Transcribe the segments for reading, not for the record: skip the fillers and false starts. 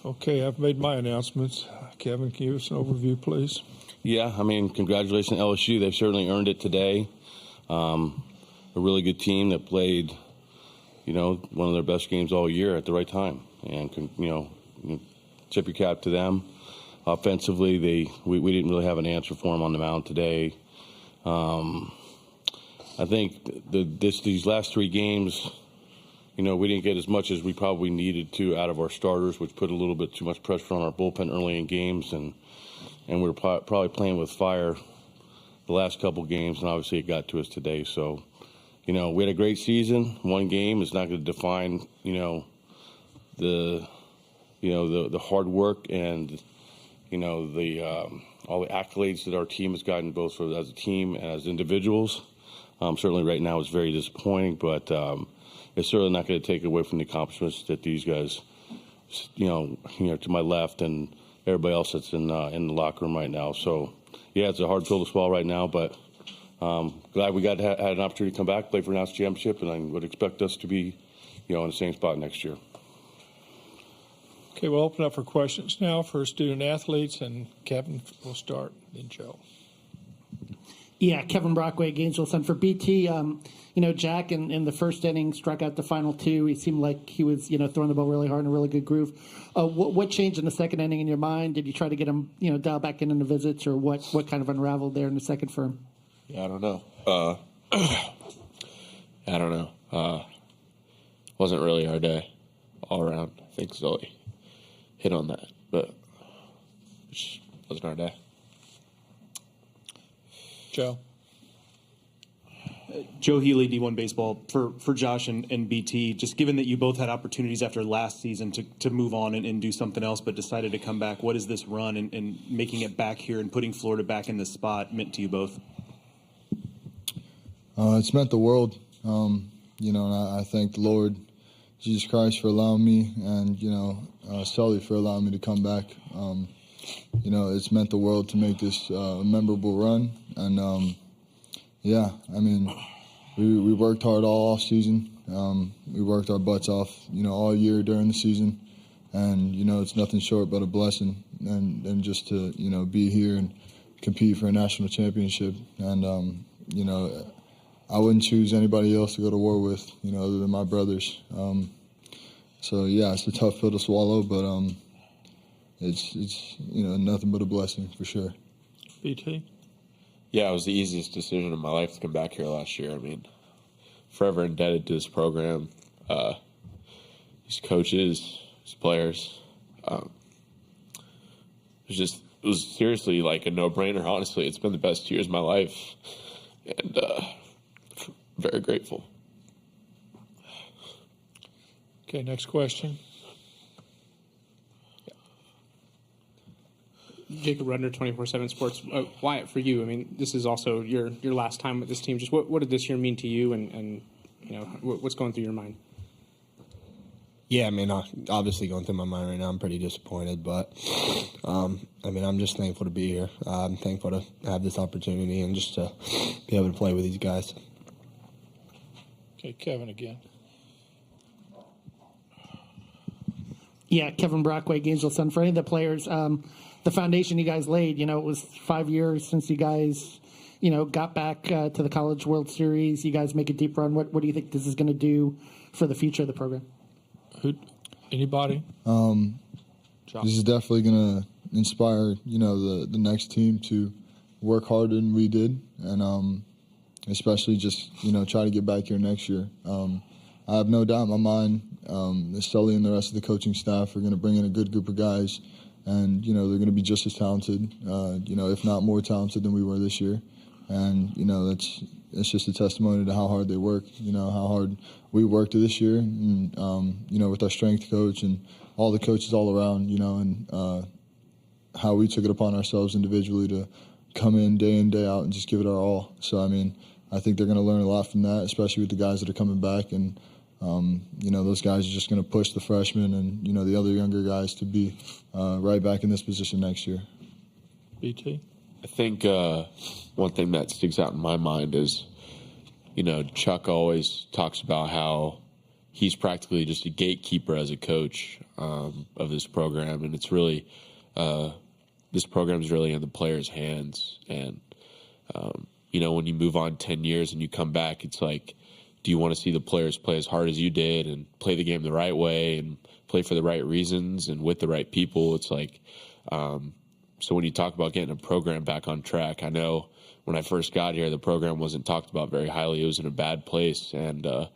Okay, I've made my announcements. Kevin, can you give us an overview, please? Yeah, I mean, congratulations to LSU. They've certainly earned it today. A really good team that played, one of their best games all year at the right time. And, tip your cap to them. Offensively, we didn't really have an answer for them on the mound today. I think these last three games, we didn't get as much as we probably needed to out of our starters, which put a little bit too much pressure on our bullpen early in games. And we were probably playing with fire the last couple games, and obviously it got to us today. So, we had a great season. One game is not going to define, the hard work and, all the accolades that our team has gotten, both as a team and as individuals. Certainly right now it's very disappointing, but it's certainly not going to take away from the accomplishments that these guys, to my left and everybody else that's in the locker room right now. So, yeah, it's a hard pill to swallow right now, but glad we had an opportunity to come back, play for a national championship, and I would expect us to be, in the same spot next year. Okay, we'll open up for questions now for student athletes, and Kevin will start, then Joe. Yeah, Kevin Brockway, Gainesville Sun. For BT, Jack in the first inning struck out the final two. He seemed like he was, throwing the ball really hard in a really good groove. What changed in the second inning in your mind? Did you try to get him, dial back in the visits, or what kind of unraveled there in the second for him? Yeah, I don't know. Wasn't really our day all around. I think Zoe hit on that, but it just wasn't our day. Joe. Joe Healy, D1 Baseball. For Josh and BT, just given that you both had opportunities after last season to move on and do something else, but decided to come back, what has this run and making it back here and putting Florida back in this spot meant to you both? It's meant the world, and I thank the Lord Jesus Christ for allowing me, and, Sully for allowing me to come back. It's meant the world to make this a memorable run. And, we worked hard all off season. We worked our butts off, all year during the season. And, it's nothing short but a blessing. And just to, be here and compete for a national championship. And, I wouldn't choose anybody else to go to war with, other than my brothers. It's a tough pill to swallow, but it's nothing but a blessing for sure. BT? Yeah, it was the easiest decision of my life to come back here last year. I mean, forever indebted to this program, these coaches, these players. It was seriously like a no-brainer, honestly. It's been the best 2 years of my life, and very grateful. Okay, next question. Jacob Rudner, 24/7 Sports. Wyatt, for you, I mean, this is also your last time with this team. Just what did this year mean to you, and what's going through your mind? Yeah, I mean, obviously going through my mind right now, I'm pretty disappointed, but I'm just thankful to be here. I'm thankful to have this opportunity and just to be able to play with these guys. Okay, Kevin again. Yeah, Kevin Brockway, Gainesville Sun. For any of the players, the foundation you guys laid, it was 5 years since you guys, got back to the College World Series. You guys make a deep run. What do you think this is going to do for the future of the program? Anybody? This is definitely going to inspire, the next team to work harder than we did, and especially just, try to get back here next year. I have no doubt in my mind that Sully and the rest of the coaching staff are going to bring in a good group of guys, and, they're going to be just as talented, if not more talented than we were this year. And, it's just a testimony to how hard they work, how hard we worked this year, and, with our strength coach and all the coaches all around, and how we took it upon ourselves individually to come in, day out, and just give it our all. So, I think they're going to learn a lot from that, especially with the guys that are coming back. And, those guys are just going to push the freshmen and, the other younger guys to be right back in this position next year. BT? I think one thing that sticks out in my mind is, Chuck always talks about how he's practically just a gatekeeper as a coach of this program, and it's really this program's really in the players' hands. And when you move on 10 years and you come back, it's like, do you want to see the players play as hard as you did and play the game the right way and play for the right reasons and with the right people? It's like, so when you talk about getting a program back on track, I know when I first got here, the program wasn't talked about very highly. It was in a bad place. And I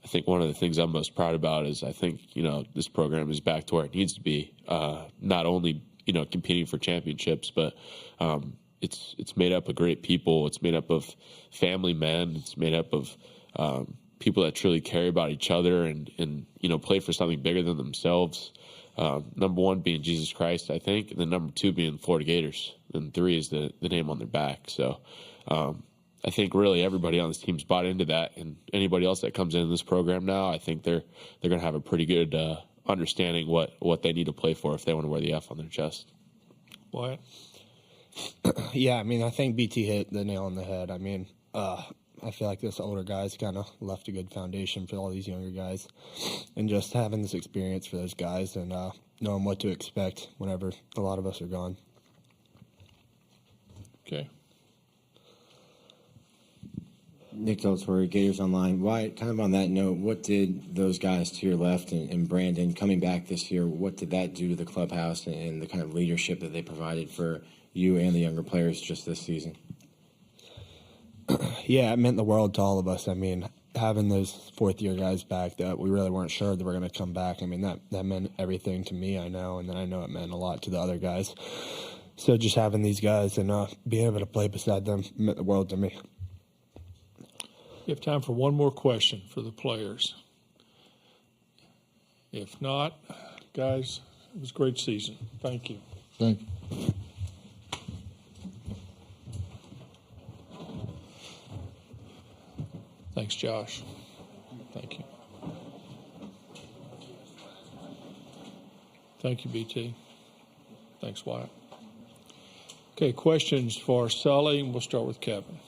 think one of the things I'm most proud about is I think, this program is back to where it needs to be, not only, competing for championships, but it's made up of great people. It's made up of family men. It's made up of people that truly care about each other and play for something bigger than themselves. Number one being Jesus Christ, I think, and then number two being Florida Gators, and three is the name on their back. So I think really everybody on this team's bought into that, and anybody else that comes in this program now, I think they're going to have a pretty good understanding what they need to play for if they want to wear the F on their chest. Wyatt? Yeah, I think BT hit the nail on the head. I feel like this older guys kind of left a good foundation for all these younger guys, and just having this experience for those guys and knowing what to expect whenever a lot of us are gone. Okay. Nick Deltorre, Gators Online. Wyatt, kind of on that note, what did those guys to your left and Brandon coming back this year, what did that do to the clubhouse and the kind of leadership that they provided for you and the younger players just this season? Yeah, it meant the world to all of us. Having those fourth-year guys back that we really weren't sure they were going to come back, that meant everything to me, I know, and then I know it meant a lot to the other guys. So just having these guys and being able to play beside them meant the world to me. We have time for one more question for the players. If not, guys, it was a great season. Thank you. Thank you. Thanks, Josh. Thank you. Thank you, BT. Thanks, Wyatt. Okay, questions for Sully. We'll start with Kevin.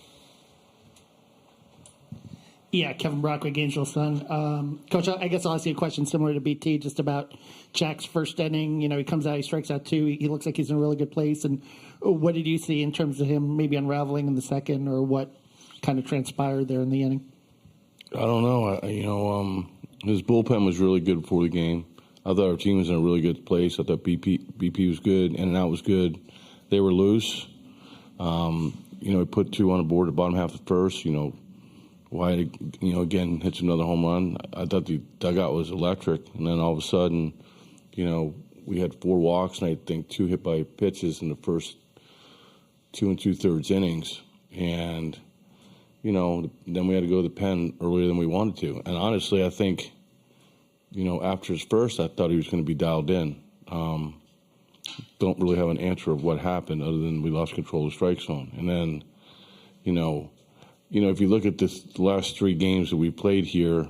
Yeah, Kevin Brockway, Gainesville Sun. Coach, I guess I'll ask you a question similar to BT, just about Jack's first inning. He comes out, he strikes out two. He looks like he's in a really good place. And what did you see in terms of him maybe unraveling in the second, or what kind of transpired there in the inning? I don't know. His bullpen was really good before the game. I thought our team was in a really good place. I thought BP was good, in and out was good. They were loose. He put two on the board at the bottom half of the first. Wyatt, again, hits another home run. I thought the dugout was electric. And then all of a sudden, we had 4 walks, and I think 2 hit by pitches in the first 2 2/3 innings. And, then we had to go to the pen earlier than we wanted to. And honestly, I think, after his first, I thought he was going to be dialed in. Don't really have an answer of what happened other than we lost control of the strike zone. And then, if you look at the last 3 games that we played here,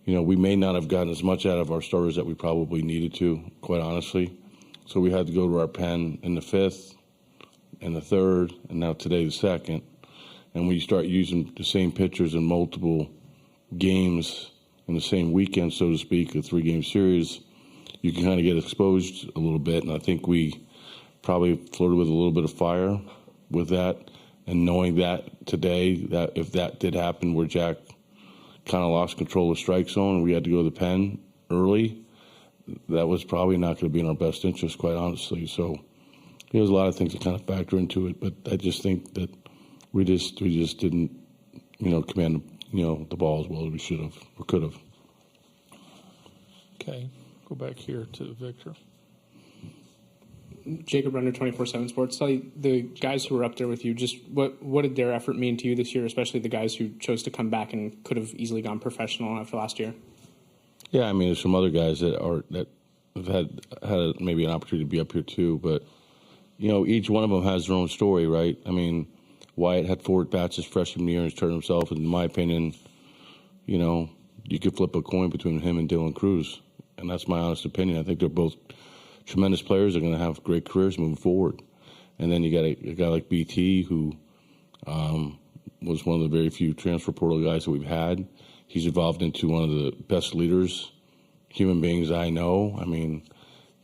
we may not have gotten as much out of our starters that we probably needed to, quite honestly. So we had to go to our pen in the 5th and the 3rd, and now today the 2nd. And when you start using the same pitchers in multiple games in the same weekend, so to speak, a 3-game series, you can kind of get exposed a little bit. And I think we probably flirted with a little bit of fire with that. And knowing that today, that if that did happen where Jack kind of lost control of the strike zone and we had to go to the pen early, that was probably not going to be in our best interest, quite honestly. So there's a lot of things that kind of factor into it. But I just think that we just didn't, command, the ball as well as we should have or could have. Okay, go back here to Victor. Jacob Runner, 24/7 Sports. Tell you, the guys who were up there with you, just what did their effort mean to you this year, especially the guys who chose to come back and could have easily gone professional after last year? Yeah, there's some other guys that have had maybe an opportunity to be up here too, but each one of them has their own story, right? Wyatt had 4 at-bats his freshman year and has turned himself, in my opinion, you could flip a coin between him and Dylan Cruz, and that's my honest opinion. I think they're both tremendous players. They're going to have great careers moving forward. And then you got a guy like BT who was one of the very few transfer portal guys that we've had. he's evolved into one of the best leaders, human beings I know. I mean,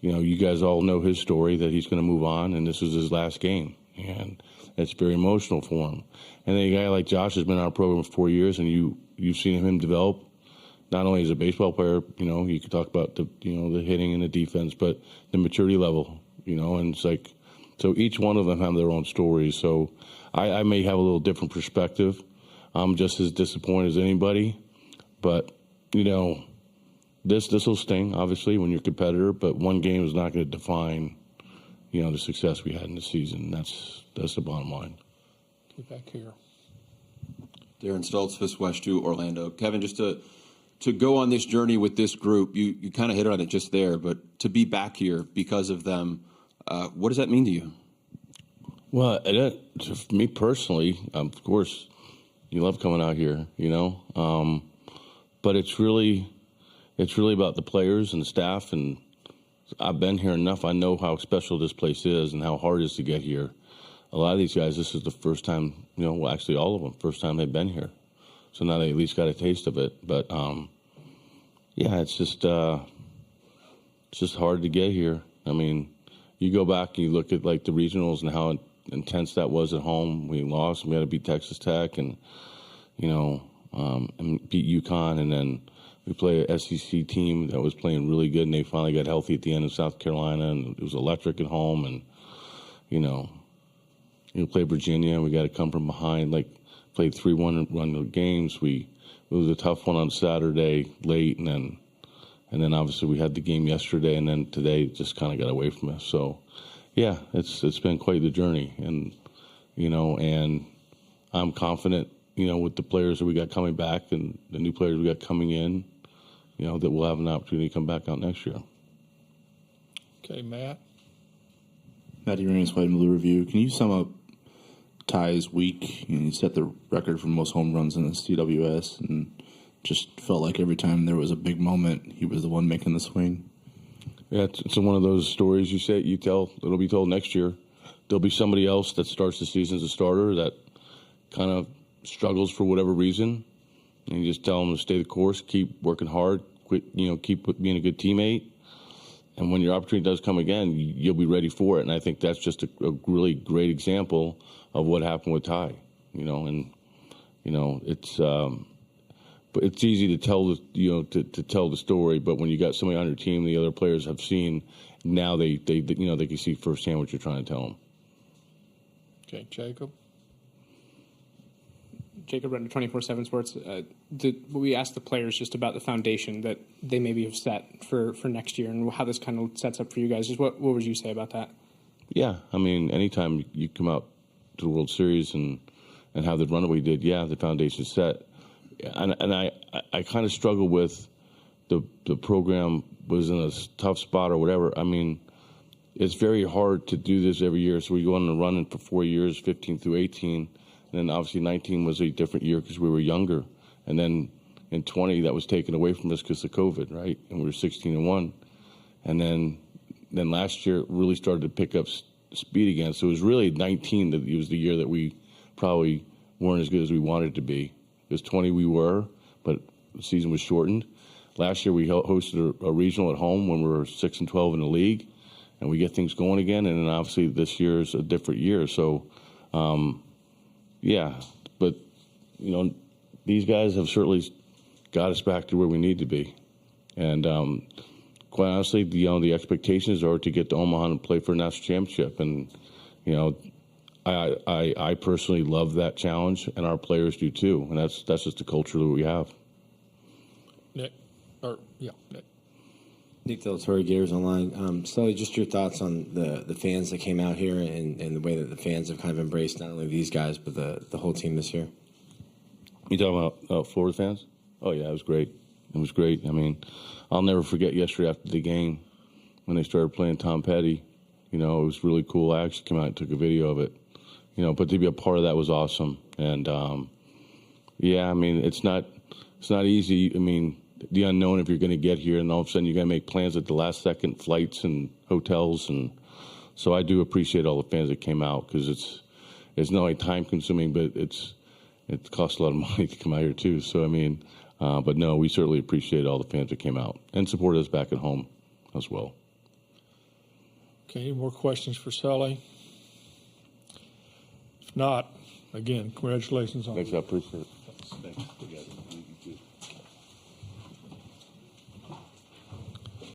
you guys all know his story, that he's going to move on, and this is his last game. And it's very emotional for him. And then a guy like Josh has been on our program for 4 years, and you've seen him develop not only as a baseball player. You could talk about the hitting and the defense, but the maturity level. And it's like, so each one of them have their own stories. So I may have a little different perspective. I'm just as disappointed as anybody, but this will sting, obviously, when you're a competitor. But one game is not going to define the success we had in the season. That's the bottom line. Get back here. Darren Stoltz, Fisk West 2, Orlando. Kevin, just to go on this journey with this group, you kind of hit on it just there, but to be back here because of them, what does that mean to you? Well, for me personally, of course, you love coming out here, but it's really about the players and the staff, and I've been here enough. I know how special this place is and how hard it is to get here. A lot of these guys, this is the first time, actually all of them, first time they've been here. So now they at least got a taste of it. But, it's just hard to get here. I mean, you go back and you look at, like, the regionals and how intense that was at home. We lost. We had to beat Texas Tech and beat UConn. And then we played an SEC team that was playing really good, and they finally got healthy at the end of South Carolina, and it was electric at home. And, you play Virginia, and we got to come from behind, played 3-1 run the games. It was a tough one on Saturday late, and then obviously we had the game yesterday, and then today it just kind of got away from us. So, yeah, it's been quite the journey, and and I'm confident, with the players that we got coming back and the new players we got coming in, that we'll have an opportunity to come back out next year. Okay, Matt. Matty Raines, White and Blue Review. Can you sum up Ty's week? He set the record for most home runs in the CWS, and just felt like every time there was a big moment, he was the one making the swing. Yeah, it's one of those stories you tell. It'll be told next year. There'll be somebody else that starts the season as a starter that kind of struggles for whatever reason, and you just tell them to stay the course, keep working hard, keep being a good teammate. And when your opportunity does come again, you'll be ready for it. And I think that's just a really great example of what happened with Ty. It's but it's easy to tell to tell the story. But when you got somebody on your team, the other players have seen, now they can see firsthand what you're trying to tell them. Okay, Jacob. Jacob Redden, 24/7 Sports. We asked the players just about the foundation that they maybe have set for next year and how this kind of sets up for you guys. Just what would you say about that? Yeah, I mean, anytime you come out to the World Series and have the run that we did, the foundation's set. And I kind of struggle with the program was in a tough spot or whatever. I mean, it's very hard to do this every year. So we go on a run for 4 years, 15 through 18. And then obviously 19 was a different year because we were younger. And then in 20, that was taken away from us because of COVID, right? And we were 16-1. And then last year it really started to pick up speed again. So it was really 19 that it was the year that we probably weren't as good as we wanted to be. It was 20 we were, but the season was shortened. Last year we hosted a regional at home when we were 6-12 in the league, and we get things going again. And then obviously this year is a different year. So, but these guys have certainly got us back to where we need to be. And quite honestly, the expectations are to get to Omaha and play for a national championship. And I personally love that challenge, and our players do too. And that's just the culture that we have. Nick. Nick Del Torre, Gators Online. Sully, just your thoughts on the fans that came out here and the way that the fans have kind of embraced not only these guys but the whole team this year. You talking about Florida fans? Oh yeah, it was great. It was great. I mean, I'll never forget yesterday after the game when they started playing Tom Petty. It was really cool. I actually came out and took a video of it. But to be a part of that was awesome. And I mean, it's not easy. I mean, the unknown if you're going to get here, and all of a sudden you got to make plans at the last second, flights and hotels, and so I do appreciate all the fans that came out because it's not only time consuming, but it costs a lot of money to come out here too. So I mean, But no, we certainly appreciate all the fans that came out and supported us back at home as well. Okay, any more questions for Sully? If not, again, congratulations on Thanks, I appreciate it.